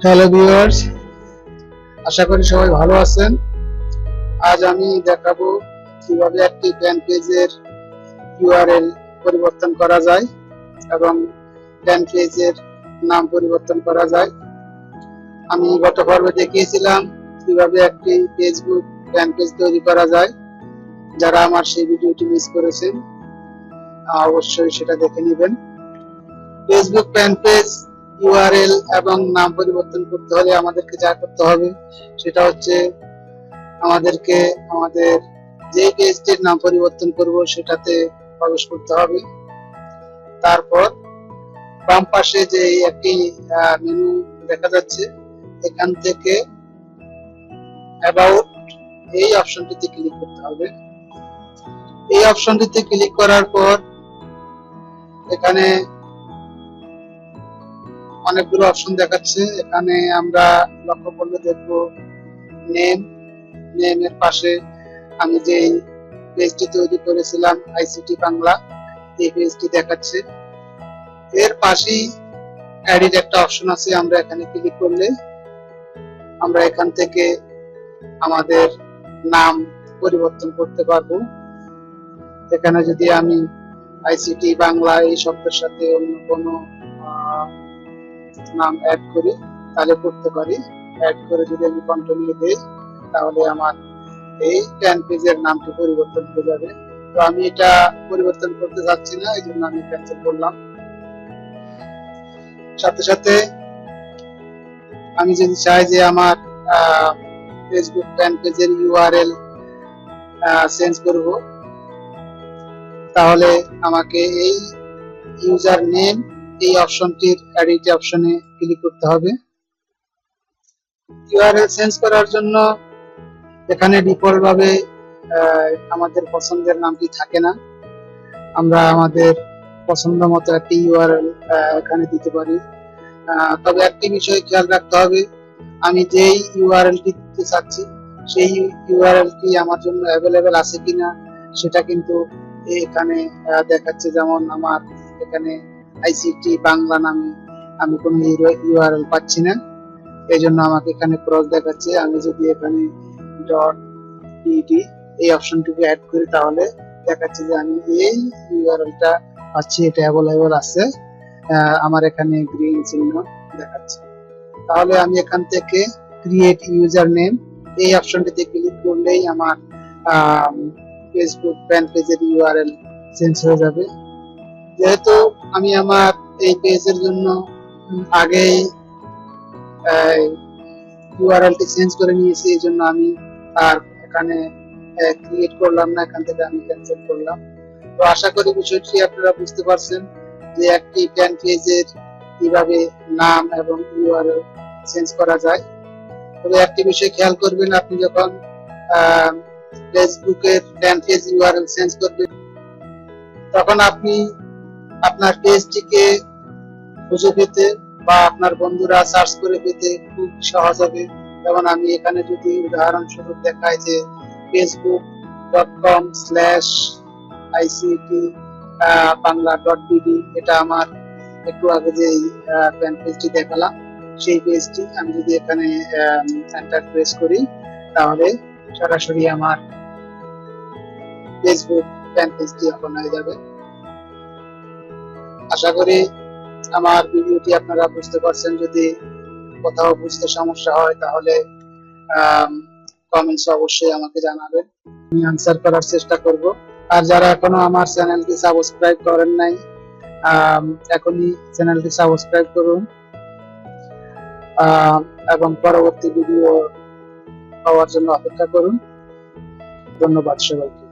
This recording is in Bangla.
হ্যালো ভিউয়ার্স, আশা করি সবাই ভালো আছেন। আজ আমি দেখাবো কিভাবে একটি ফ্যান পেজের ইউআরএল পরিবর্তন করা যায় এবং ফ্যান পেজের নাম পরিবর্তন করা যায়। আমি গত পর্বে দেখিয়েছিলাম কিভাবে একটি ফেসবুক ফ্যান পেজ তৈরি করা যায়। যারা আমার সেই ভিডিওটি মিস করেছেন অবশ্যই সেটা দেখে নেবেন। ফেসবুক ফ্যান পেজ ইউআরএল এবং নাম পরিবর্তন করতে হলে আমাদেরকে যা করতে হবে সেটা হচ্ছে আমাদেরকে আমাদের যে পেজটির নাম পরিবর্তন করব সেটাতে প্রবেশ করতে হবে। তারপর বাম পাশে যে একটি মেনু দেখা যাচ্ছে, এখান থেকে অ্যাবাউট এই অপশনটিতে ক্লিক করতে হবে। এই অপশনটিতে ক্লিক করার পর এখানে অনেকগুলো অপশন দেখাচ্ছে। এখানে আমরা লক্ষ্য করলে দেখব নেমের পাশে আমি যে পেজটি তৈরি করেছিলাম আইসিটি বাংলা, এই পেজটি দেখাচ্ছে। এর পাশেই এডিট একটা অপশন আছে, আমরা এখানে ক্লিক করলে আমরা এখান থেকে আমাদের নাম পরিবর্তন করতে পারবো। এখানে যদি আমি আইসিটি বাংলা এই শব্দের সাথে অন্য কোনো নাম অ্যাড করি তাহলে করতে পারি। অ্যাড করে যদি আমি কন্টিনিউ দেই তাহলে আমার এই ফ্যান পেজের নামটি পরিবর্তন হয়ে যাবে। তো আমি এটা পরিবর্তন করতে যাচ্ছি না, এই জন্য আমি ক্যান্সেল করলাম। সাথে সাথে আমি যদি চাই যে আমার ফেসবুক ফ্যান পেজের ইউআরএল চেঞ্জ করব, তাহলে আমাকে এই ইউজার নেম এই অপশনটির এডিট অপশনে ক্লিক করতে হবে। ইউআরএল চেঞ্জ করার জন্য এখানে ডিফল্ট ভাবে আমাদের পছন্দের নামটি থাকে না, আমরা আমাদের পছন্দ মতো একটি ইউআরএল এখানে দিতে পারি। তবে একটি বিষয় খেয়াল রাখতে হবে, আমি যেই ইউআরএলটি দিতে চাচ্ছি সেই ইউআরএলটি আমার জন্য অ্যাভেলেবেল আছে কিনা সেটা কিন্তু এখানে দেখাচ্ছে। যেমন আমার এখানে আইসিটি বাংলা নামে আমি কোনো ইউআরএল পাচ্ছি না, এই জন্য আমাকে এখানে ক্রস দেখাচ্ছে। আমি যদি এখানে ডট ডিডি এই অপশনটিকে অ্যাড করি তাহলে দেখাচ্ছে যে আমি এই ইউআরএলটা পাচ্ছি, এটা অ্যাভেলেবেল আছে, আমার এখানে গ্রিন চিহ্ন দেখাচ্ছে। তাহলে আমি এখান থেকে ক্রিয়েট ইউজার নেম এই অপশনটিতে ক্লিক করলেই আমার ফেসবুক ফ্যান পেজের ইউআরএল চেঞ্জ হয়ে যাবে। যেহেতু আমি আমার এই পেজের জন্য আগেই ইউআরএলটি চেঞ্জ করে নিয়েছি, এই জন্য আমি আর এখানে ক্রিয়েট করলাম না, এখান থেকে আমি ক্যান্সেল করলাম। তো আশা করি বিষয়টি আপনারা বুঝতে পারছেন যে একটি ফ্যান পেজের কিভাবে নাম এবং ইউআরএল চেঞ্জ করা যায়। তবে একটি বিষয় খেয়াল করবেন, আপনি যখন ফেসবুকের ফ্যান পেজ ইউআরএল চেঞ্জ করবেন তখন আপনি আপনার পেজটিকে খুঁজে পেতে বা আপনার বন্ধুরা সার্চ করে পেতে খুব সহজ হবে। যেমন আমি এখানে যদি উদাহরণস্বরূপ দেখাই যে facebook.com/ict bangla.bd, এটা আমার একটু আগে যে ফ্যান পেজটি দেখালাম সেই পেজটি, আমি যদি এখানে এন্টার প্রেস করি তাহলে সরাসরি আমার ফেসবুক ফ্যান পেজটি ওপেন হয়ে যাবে। আশা করি আমার ভিডিওটি আপনারা বুঝতে পারছেন। যদি কোথাও বুঝতে সমস্যা হয় তাহলে কমেন্টস অবশ্যই আমাকে জানাবেন, আমি আনসার করার চেষ্টা করব। আর যারা এখনো আমার চ্যানেলটি সাবস্ক্রাইব করেন নাই এখনই চ্যানেলটি সাবস্ক্রাইব করুন এবং পরবর্তী ভিডিও পাওয়ার জন্য অপেক্ষা করুন। ধন্যবাদ সবাইকে।